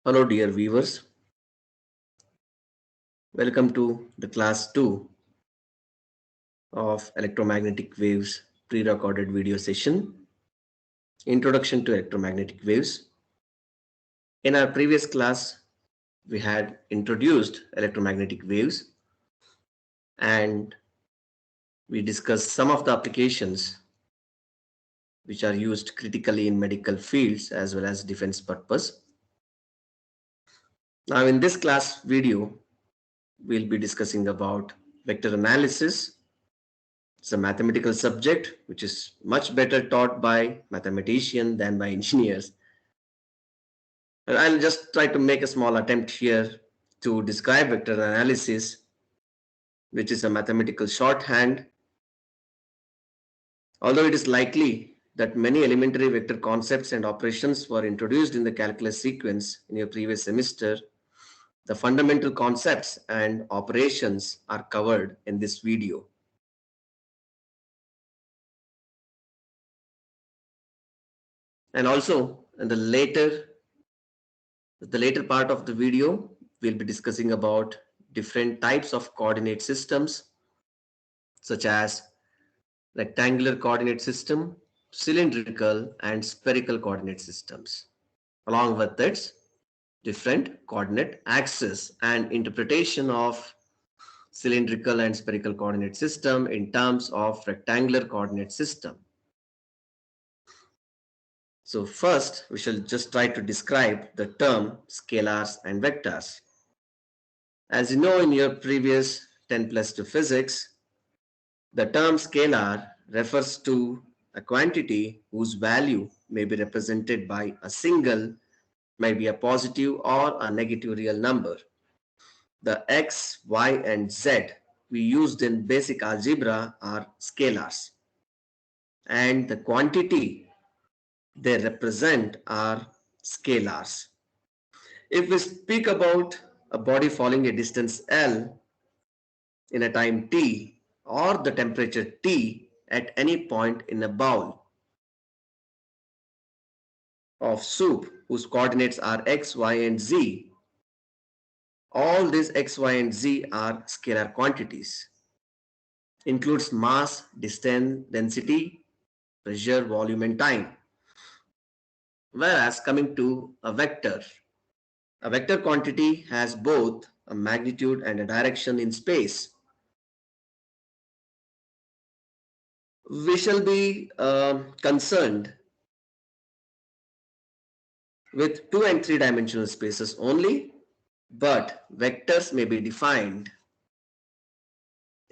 Hello dear viewers, welcome to the class 2 of electromagnetic waves pre-recorded video session, Introduction to Electromagnetic Waves. In our previous class, we had introduced electromagnetic waves and we discussed some of the applications which are used critically in medical fields as well as defense purpose. Now in this class video, we'll be discussing about vector analysis. It's a mathematical subject which is much better taught by mathematicians than by engineers. And I'll just try to make a small attempt here to describe vector analysis, which is a mathematical shorthand. Although it is likely that many elementary vector concepts and operations were introduced in the calculus sequence in your previous semester, the fundamental concepts and operations are covered in this video. And also in the later part of the video, we'll be discussing about different types of coordinate systems, such as rectangular coordinate system, cylindrical and spherical coordinate systems, along with its different coordinate axes and interpretation of cylindrical and spherical coordinate system in terms of rectangular coordinate system. So first, we shall just try to describe the term scalars and vectors. As you know in your previous 10+2 physics, the term scalar refers to a quantity whose value may be represented by a single, maybe a positive or a negative real number. The x, y, and z we used in basic algebra are scalars, and the quantity they represent are scalars. If we speak about a body falling a distance L in a time t or the temperature T at any point in a bowl of soup whose coordinates are x, y, and z, all these x, y, and z are scalar quantities. Includes mass, distance, density, pressure, volume, and time. Whereas coming to a vector quantity has both a magnitude and a direction in space. We shall be concerned with 2 and 3 dimensional spaces only, but vectors may be defined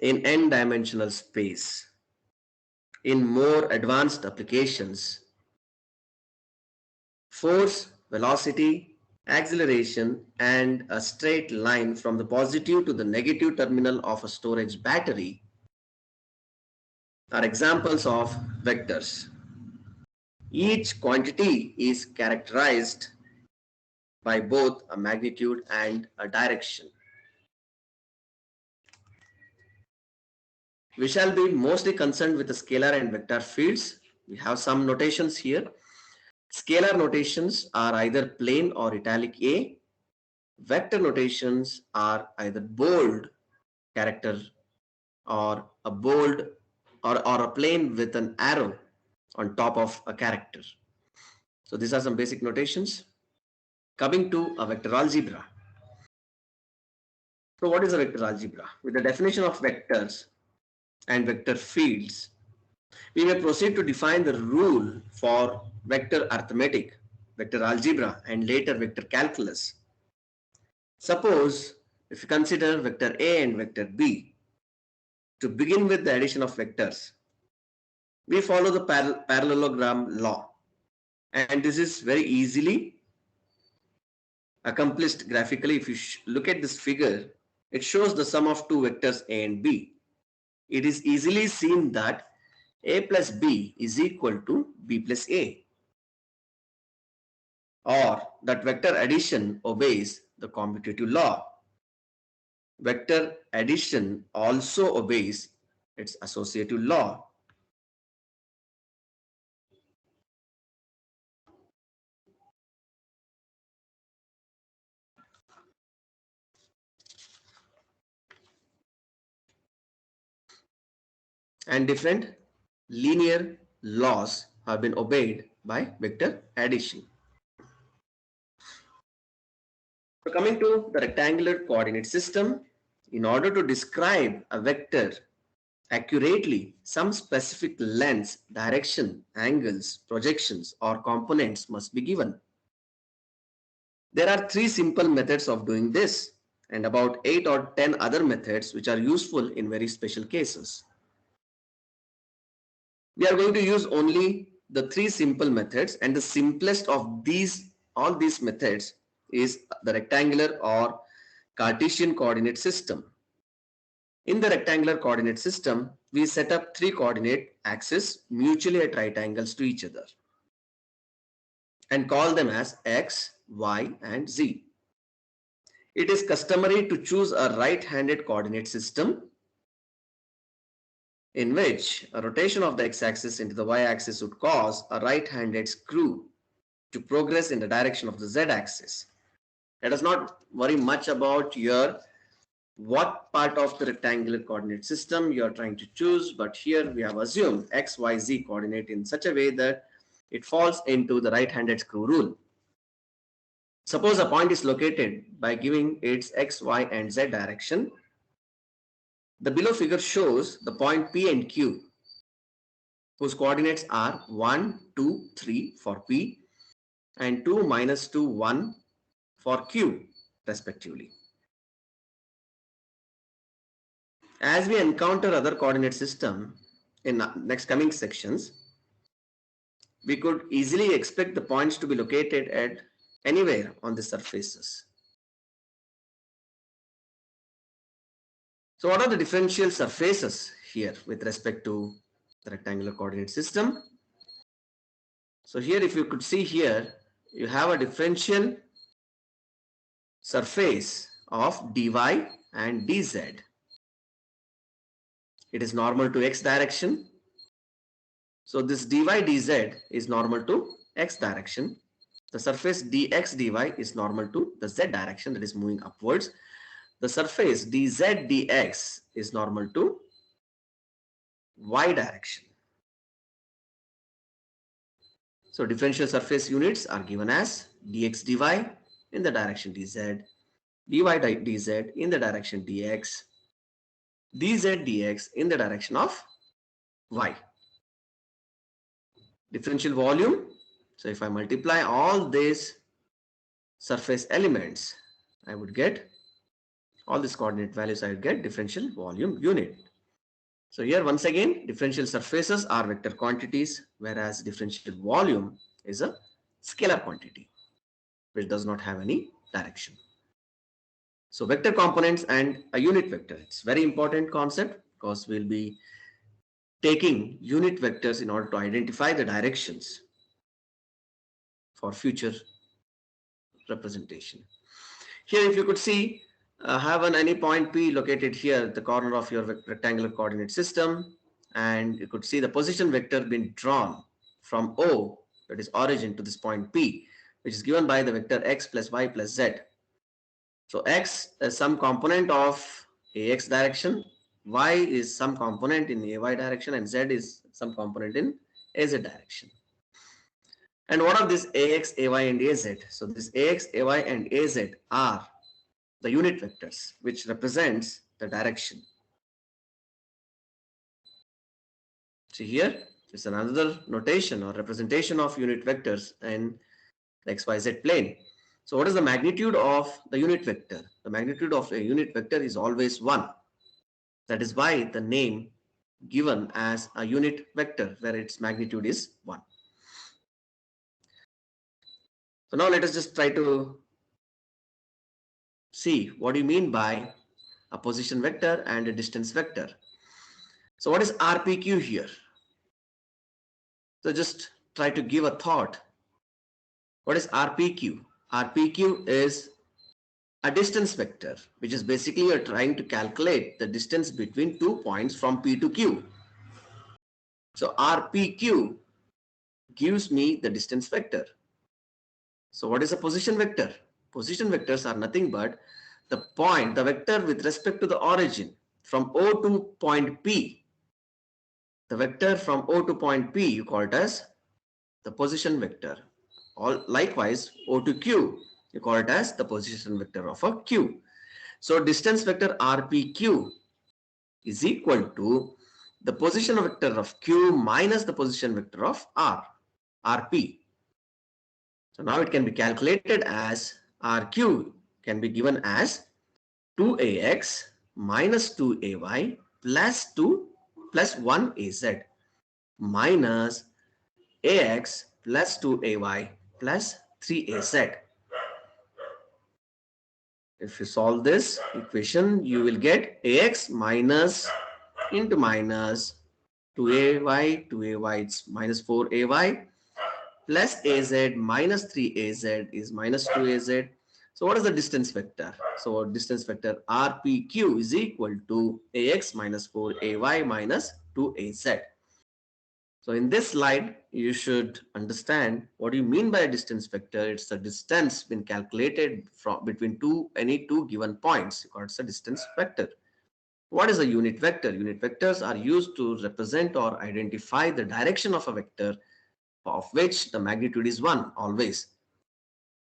in n dimensional space. In more advanced applications, force, velocity, acceleration, and a straight line from the positive to the negative terminal of a storage battery are examples of vectors. Each quantity is characterized by both a magnitude and a direction. We shall be mostly concerned with the scalar and vector fields. We have some notations here. Scalar notations are either plain or italic A. Vector notations are either bold character or a bold or a plain with an arrow on top of a character. So these are some basic notations. Coming to a vector algebra. So what is a vector algebra? With the definition of vectors and vector fields, we may proceed to define the rule for vector arithmetic, vector algebra, and later vector calculus. Suppose if you consider vector A and vector B, to begin with the addition of vectors, we follow the parallelogram law, and this is very easily accomplished graphically. If you look at this figure, it shows the sum of two vectors A and B. It is easily seen that A plus B is equal to B plus A, or that vector addition obeys the commutative law. Vector addition also obeys its associative law. and different linear laws have been obeyed by vector addition. So coming to the rectangular coordinate system, in order to describe a vector accurately, some specific lengths, direction, angles, projections, or components must be given. There are three simple methods of doing this, and about 8 or 10 other methods which are useful in very special cases. We are going to use only the three simple methods, and the simplest of all these methods is the rectangular or Cartesian coordinate system. In the rectangular coordinate system, we set up three coordinate axes mutually at right angles to each other and call them as x, y, and z. It is customary to choose a right-handed coordinate system in which a rotation of the x-axis into the y-axis would cause a right-handed screw to progress in the direction of the z-axis. Let us not worry much about what part of the rectangular coordinate system you are trying to choose, but here we have assumed x, y, z coordinate in such a way that it falls into the right-handed screw rule. Suppose a point is located by giving its x, y, and z direction. The below figure shows the point P and Q, whose coordinates are 1, 2, 3 for P and 2, -2, 1 for Q respectively. As we encounter other coordinate system in next coming sections, we could easily expect the points to be located at anywhere on the surfaces. So what are the differential surfaces here with respect to the rectangular coordinate system? So here, if you could see here, you have a differential surface of dy and dz. It is normal to x direction. So this dy dz is normal to x direction. The surface dx dy is normal to the z direction, that is moving upwards. The surface dz dx is normal to y direction. So differential surface units are given as dx dy in the direction dz, dy dz in the direction dx, dz dx in the direction of y. Differential volume. So if I multiply all these surface elements, I would get all these coordinate values, I would get differential volume unit. So here once again, differential surfaces are vector quantities, whereas differential volume is a scalar quantity which does not have any direction. So vector components and a unit vector, it's very important concept because we'll be taking unit vectors in order to identify the directions for future representation. Here if you could see, have any point P located here at the corner of your rectangular coordinate system, and you could see the position vector being drawn from O, that is origin, to this point P, which is given by the vector x plus y plus z. So x is some component of ax direction, y is some component in ay direction, and z is some component in az direction. And what are these ax, ay, and az? So this ax, ay, and az are the unit vectors which represents the direction. See here is another notation or representation of unit vectors in the xyz plane. So what is the magnitude of the unit vector? The magnitude of a unit vector is always 1. That is why the name given as a unit vector where its magnitude is 1. So now let us just try to see what do you mean by a position vector and a distance vector. So what is RPQ here? So just try to give a thought. What is RPQ? RPQ is a distance vector, which is basically you're trying to calculate the distance between 2 points from P to Q. So RPQ gives me the distance vector. So what is a position vector? Position vectors are nothing but the vector with respect to the origin from O to point P. The vector from O to point P you call it as the position vector. Likewise, O to Q you call it as the position vector of a Q. So distance vector RPQ is equal to the position vector of Q minus the position vector of RP. So now it can be calculated as RQ can be given as 2AX minus 2AY plus 1AZ minus AX plus 2AY plus 3AZ. If you solve this equation, you will get AX minus into minus 2AY, 2AY it's minus 4AY plus AZ minus 3AZ is minus 2AZ. So what is the distance vector? So distance vector RPQ is equal to AX minus 4AY minus 2AZ. So in this slide, you should understand what do you mean by a distance vector. It's the distance been calculated from between any two given points. It's a distance vector. What is a unit vector? Unit vectors are used to represent or identify the direction of a vector of which the magnitude is 1 always.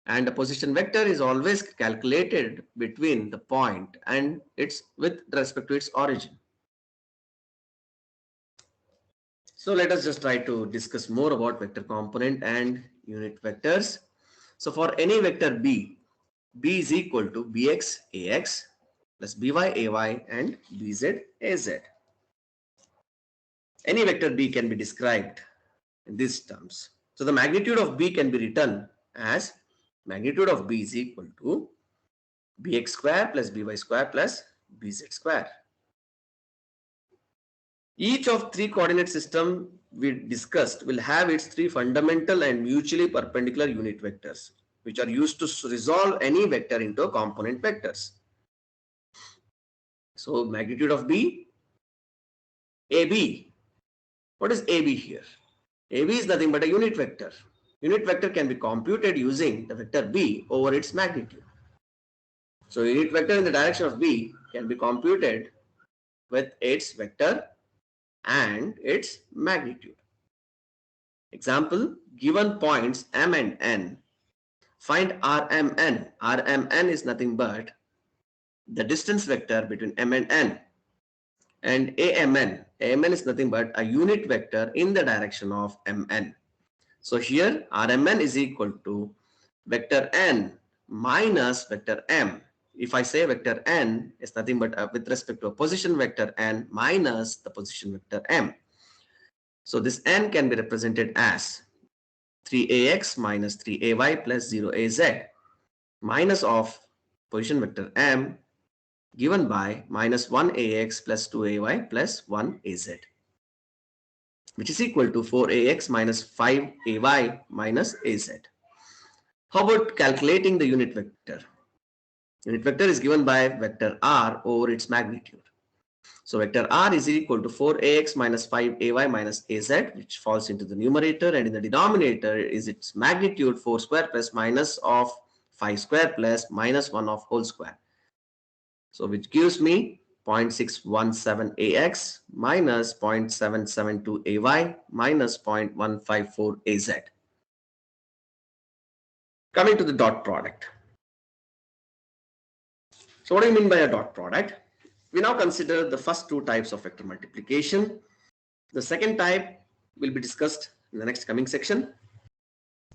And the position vector is always calculated between the point and its with respect to its origin. So let us just try to discuss more about vector component and unit vectors. So for any vector B is equal to Bx Ax plus By Ay and Bz Az. Any vector B can be described in these terms. So the magnitude of B can be written as magnitude of B is equal to Bx square plus By square plus Bz square. Each of three coordinate system we discussed will have its three fundamental and mutually perpendicular unit vectors, which are used to resolve any vector into component vectors. So magnitude of B, AB. What is AB here? AB is nothing but a unit vector. Unit vector can be computed using the vector B over its magnitude. So unit vector in the direction of B can be computed with its vector and its magnitude. Example, given points M and N, find RMN. RMN is nothing but the distance vector between M and N. And AMN. AMN is nothing but a unit vector in the direction of MN. So here RMN is equal to vector N minus vector M. If I say vector N is nothing but with respect to a position vector N minus the position vector M. So this N can be represented as 3AX minus 3AY plus 0AZ minus of position vector M given by minus 1AX plus 2AY plus 1AZ, which is equal to 4AX minus 5AY minus AZ. How about calculating the unit vector? Unit vector is given by vector R over its magnitude. So vector R is equal to 4AX minus 5AY minus AZ, which falls into the numerator, and in the denominator is its magnitude 4 square plus minus of 5 square plus minus 1 of whole square. So which gives me 0.617 AX minus 0.772 AY minus 0.154 AZ. Coming to the dot product. So what do you mean by a dot product? We now consider the first two types of vector multiplication. The second type will be discussed in the next coming section.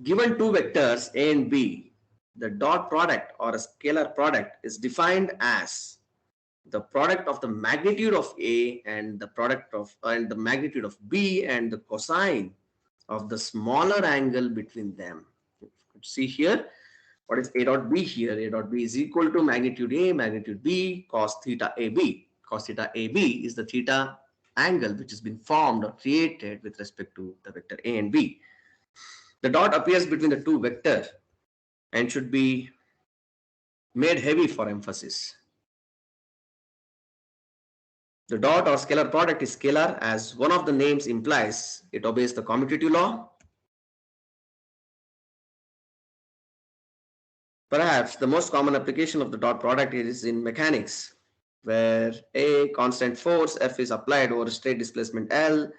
Given two vectors A and B, the dot product or a scalar product is defined as the product of the magnitude of A and the product of the magnitude of B and the cosine of the smaller angle between them. See here, what is A dot B here? A dot B is equal to magnitude A, magnitude B, cos theta AB. Cos theta AB is the theta angle which has been formed or created with respect to the vector A and B. The dot appears between the two vectors and should be made heavy for emphasis. The dot or scalar product is scalar as one of the names implies. It obeys the commutative law. Perhaps the most common application of the dot product is in mechanics, where a constant force F is applied over a straight displacement L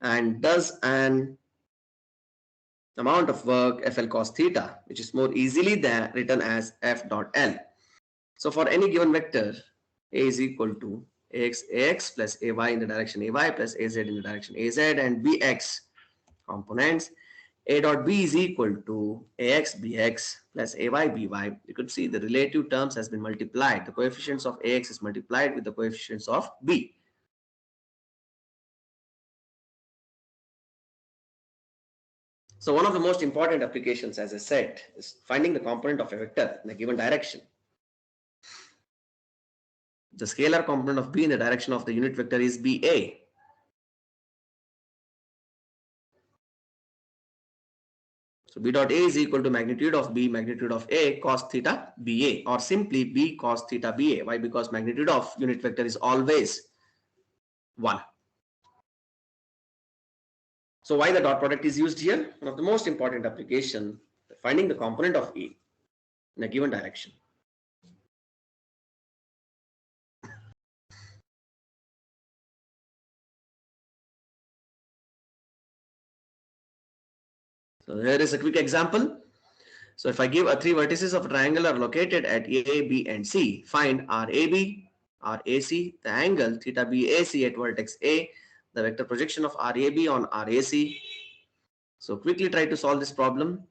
and does an amount of work FL cos theta, which is more easily written as F dot L. So for any given vector, A is equal to AX plus AY in the direction AY plus AZ in the direction AZ, and BX components. A dot B is equal to AX BX plus AY BY. You could see the relative terms has been multiplied. The coefficients of AX is multiplied with the coefficients of B. So one of the most important applications, as I said, is finding the component of a vector in a given direction. The scalar component of B in the direction of the unit vector is BA. So B dot A is equal to magnitude of B, magnitude of A, cos theta BA, or simply B cos theta BA. Why? Because magnitude of unit vector is always 1. So why the dot product is used here? One of the most important application, finding the component of A in a given direction. So here is a quick example. So if I give a 3 vertices of a triangle are located at A, B, and C, find RAB, RAC, the angle theta BAC at vertex A, the vector projection of RAB on RAC. So quickly try to solve this problem.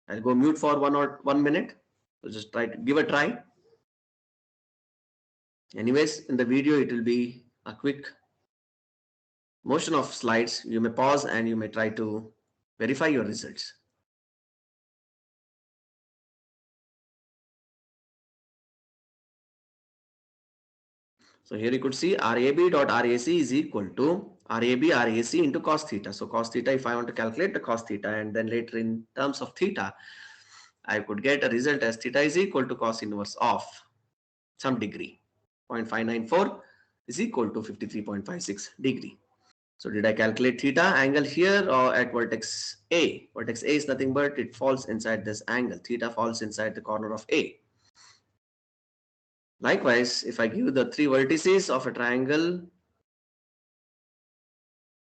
I'll go mute for 1 minute. So just try to give a try. Anyways, in the video, it will be a quick motion of slides. You may pause and you may try to verify your results. So here you could see RAB dot RAC is equal to RAB RAC into cos theta. So cos theta, if I want to calculate the cos theta and then later in terms of theta, I could get a result as theta is equal to cos inverse of some degree. 0.594 is equal to 53.56 degree. So did I calculate theta angle here or at vertex A? Vertex A is nothing but it falls inside this angle. Theta falls inside the corner of A. Likewise, if I give the 3 vertices of a triangle,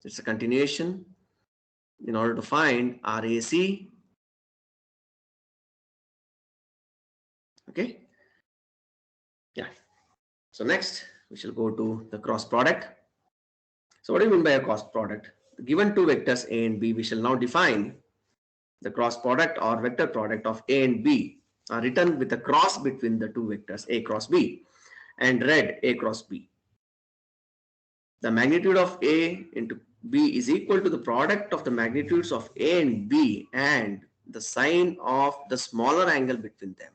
it's a continuation. In order to find RAC, okay? Yeah. So next, we shall go to the cross product. So what do you mean by a cross product? Given 2 vectors A and B, we shall now define the cross product or vector product of A and B are written with a cross between the 2 vectors A cross B and read A cross B. The magnitude of A into B is equal to the product of the magnitudes of A and B and the sine of the smaller angle between them.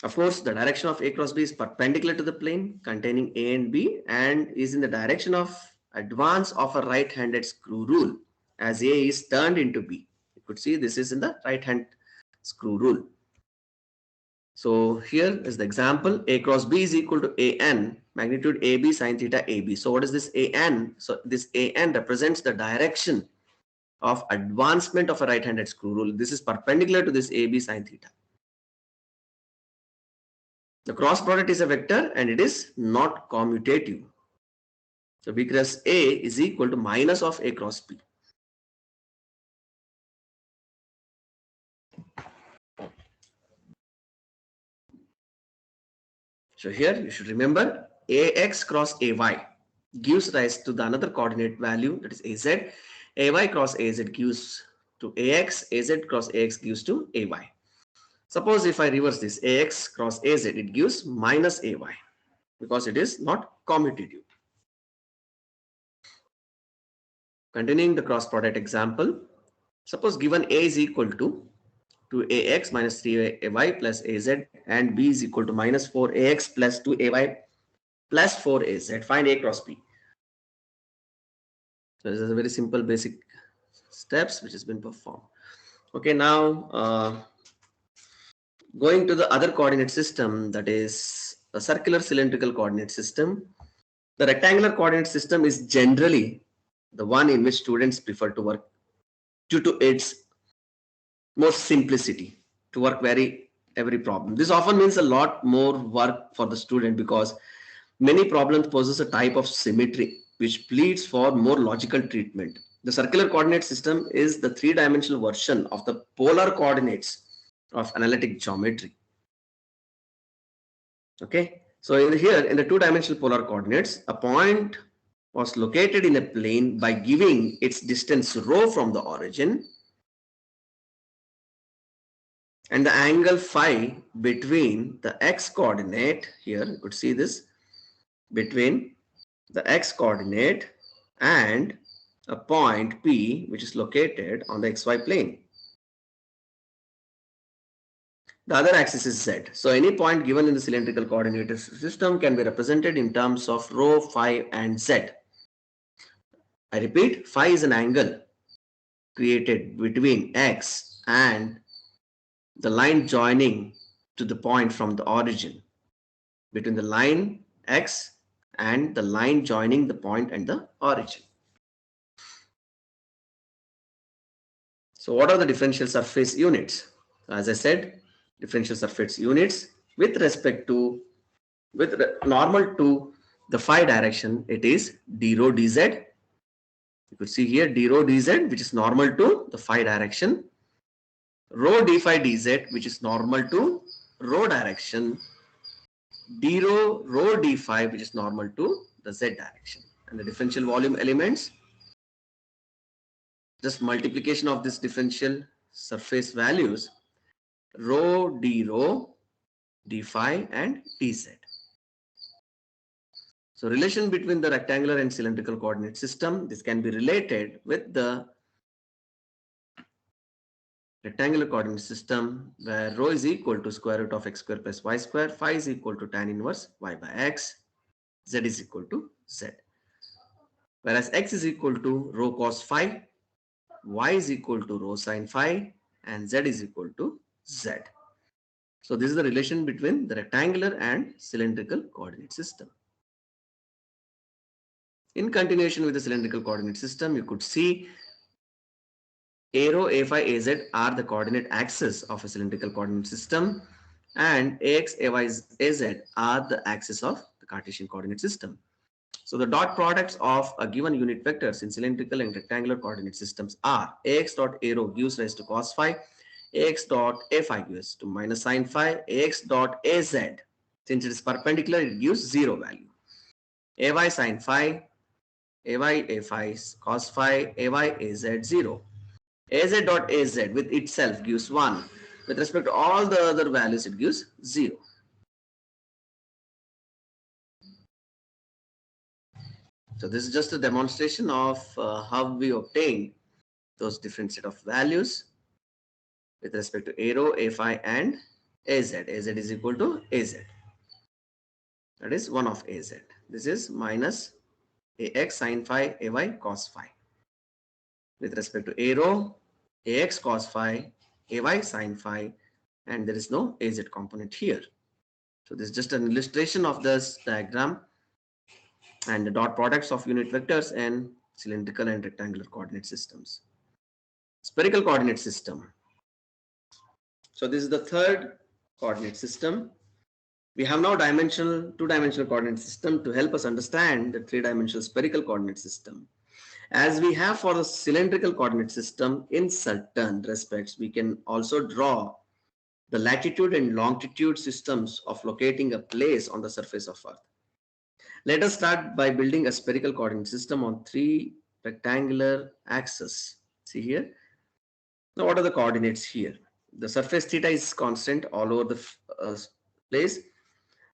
Of course, the direction of A cross B is perpendicular to the plane containing A and B and is in the direction of advance of a right-handed screw rule as A is turned into B. You could see this is in the right-hand screw rule. So here is the example. A cross B is equal to AN, magnitude AB sine theta AB. So what is this AN? So this AN represents the direction of advancement of a right-handed screw rule. This is perpendicular to this AB sine theta. The cross product is a vector and it is not commutative. So B cross A is equal to minus of A cross B. So here you should remember AX cross AY gives rise to the another coordinate value, that is AZ. AY cross AZ gives to AX, AZ cross AX gives to AY. Suppose if I reverse this AX cross AZ, it gives minus AY because it is not commutative. Continuing the cross product example, suppose given A is equal to 2AX minus 3AY plus AZ and B is equal to minus 4AX plus 2AY plus 4AZ. Find A cross B. So this is a very simple basic steps which has been performed. Okay, now going to the other coordinate system, that is a circular cylindrical coordinate system. The rectangular coordinate system is generally the one in which students prefer to work due to its more simplicity to work every problem. This often means a lot more work for the student because many problems poses a type of symmetry which pleads for more logical treatment. The circular coordinate system is the three-dimensional version of the polar coordinates of analytic geometry. Okay, so here in the two-dimensional polar coordinates, a point was located in a plane by giving its distance rho from the origin and the angle phi between the x coordinate, here you could see this, between the x coordinate and a point P which is located on the xy plane. The other axis is z. So any point given in the cylindrical coordinate system can be represented in terms of rho, phi and z. I repeat, phi is an angle created between x and the line joining to the point from the origin, between the line x and the line joining the point and the origin. So what are the differential surface units? As I said, differential surface units with respect to, normal to the phi direction, it is d rho dz. You could see here d rho dz, which is normal to the phi direction, rho d phi dz, which is normal to rho direction, d rho d phi, which is normal to the z direction. And the differential volume elements, just multiplication of this differential surface values, rho d phi and dz. So relation between the rectangular and cylindrical coordinate system, this can be related with the rectangular coordinate system where rho is equal to square root of x square plus y square, phi is equal to tan inverse y by x, z is equal to z. Whereas x is equal to rho cos phi, y is equal to rho sin phi, and z is equal to z. So this is the relation between the rectangular and cylindrical coordinate system. In continuation with the cylindrical coordinate system, you could see a rho, a phi, az are the coordinate axes of a cylindrical coordinate system, and ax, ay, az are the axes of the Cartesian coordinate system. So the dot products of a given unit vectors in cylindrical and rectangular coordinate systems are ax dot a rho gives rise to cos phi, ax dot a phi gives to minus sin phi, ax dot az, since it is perpendicular, it gives zero value. Ay sin phi, ay a phi cos phi, ay az 0. Az dot az with itself gives 1. With respect to all the other values, it gives 0. So this is just a demonstration of how we obtain those different set of values with respect to a rho, a phi and az. Az is equal to az. That is 1 of az. This is minus ax sin phi, ay cos phi. With respect to a rho, ax cos phi, ay sin phi, and there is no az component here. So this is just an illustration of this diagram and the dot products of unit vectors and cylindrical and rectangular coordinate systems. Spherical coordinate system. So this is the third coordinate system. We have now two-dimensional coordinate system to help us understand the three-dimensional spherical coordinate system. As we have for the cylindrical coordinate system, in certain respects, we can also draw the latitude and longitude systems of locating a place on the surface of Earth. Let us start by building a spherical coordinate system on three rectangular axes. See here. Now, what are the coordinates here? The surface theta is constant all over the place.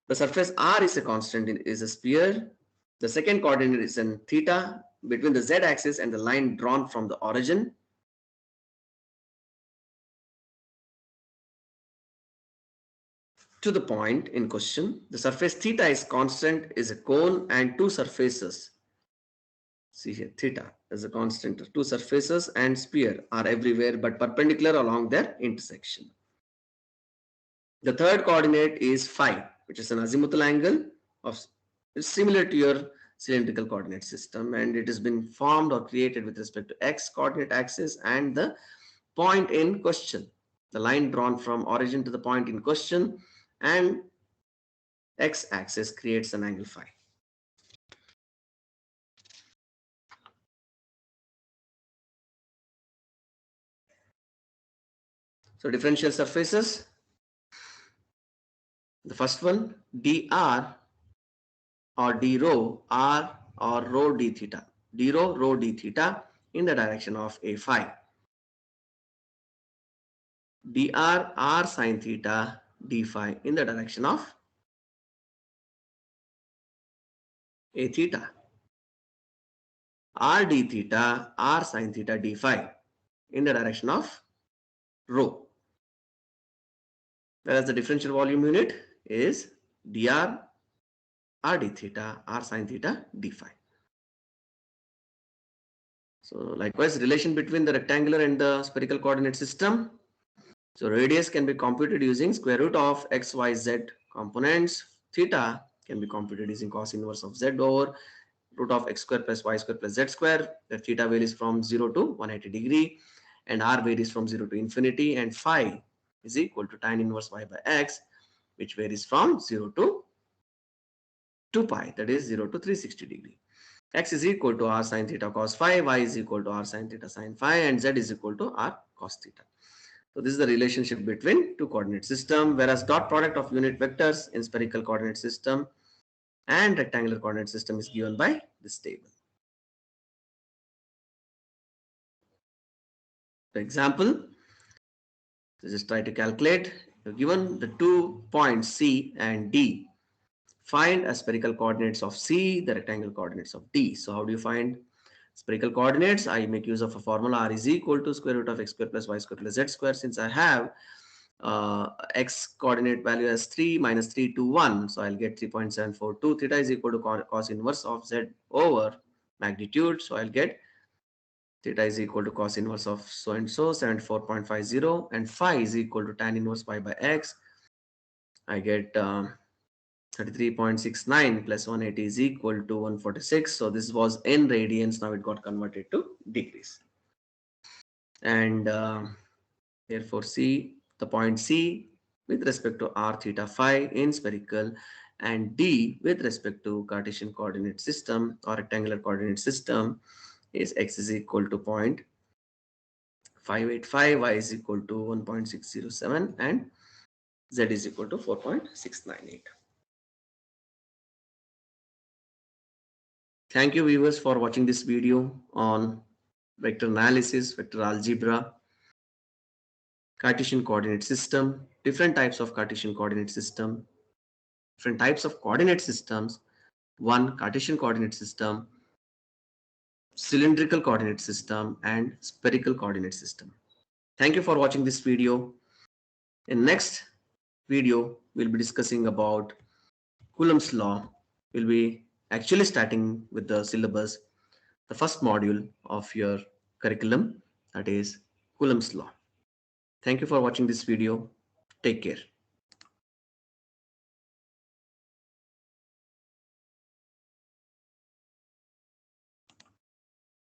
The surface r is a constant, is a sphere. The second coordinate is in theta between the z-axis and the line drawn from the origin. To the point in question, the surface theta is constant, is a cone, and two surfaces. See here, theta is a constant. Two surfaces and sphere are everywhere but perpendicular along their intersection. The third coordinate is phi, which is an azimuthal angle of similar to your cylindrical coordinate system, and it has been formed or created with respect to x coordinate axis and the point in question. The line drawn from origin to the point in question and x-axis creates an angle phi. So differential surfaces, the first one, dr or d rho r or rho d theta, d rho d theta in the direction of a phi, dr r sine theta d phi in the direction of a theta, r d theta r sine theta d phi in the direction of rho, whereas the differential volume unit is dr r d theta r sine theta d phi. So likewise, relation between the rectangular and the spherical coordinate system. So radius can be computed using square root of x, y, z components. Theta can be computed using cos inverse of z over root of x square plus y square plus z square. The theta varies from 0 to 180 degree and r varies from 0 to infinity, and phi is equal to tan inverse y by x, which varies from 0 to 2 pi, that is 0 to 360 degree. X is equal to r sine theta cos phi, y is equal to r sine theta sine phi, and z is equal to r cos theta. So this is the relationship between two coordinate system, whereas dot product of unit vectors in spherical coordinate system and rectangular coordinate system is given by this table. For example, just try to calculate. You're given the 2 points C and D. Find a spherical coordinates of C, the rectangular coordinates of D. So how do you find spherical coordinates? I make use of a formula. R is equal to square root of x square plus y square plus z square. Since I have x coordinate value as 3 minus 3 to 1, so I'll get 3.742. Theta is equal to cos inverse of z over magnitude, so I'll get theta is equal to cos inverse of so and so 74.50, and phi is equal to tan inverse pi by x. I get 33.69 plus 180 is equal to 146. So this was in radians. Now it got converted to degrees. And therefore the point C with respect to r theta phi in spherical, and D with respect to Cartesian coordinate system or rectangular coordinate system is x is equal to 0.585, y is equal to 1.607, and z is equal to 4.698. Thank you viewers for watching this video on vector analysis, vector algebra, Cartesian coordinate system, different types of Cartesian coordinate system, different types of coordinate systems, one Cartesian coordinate system, cylindrical coordinate system, and spherical coordinate system. Thank you for watching this video. In next video, we'll be discussing about Coulomb's law. We'll be actually starting with the syllabus, the first module of your curriculum, that is Coulomb's law. Thank you for watching this video. Take care.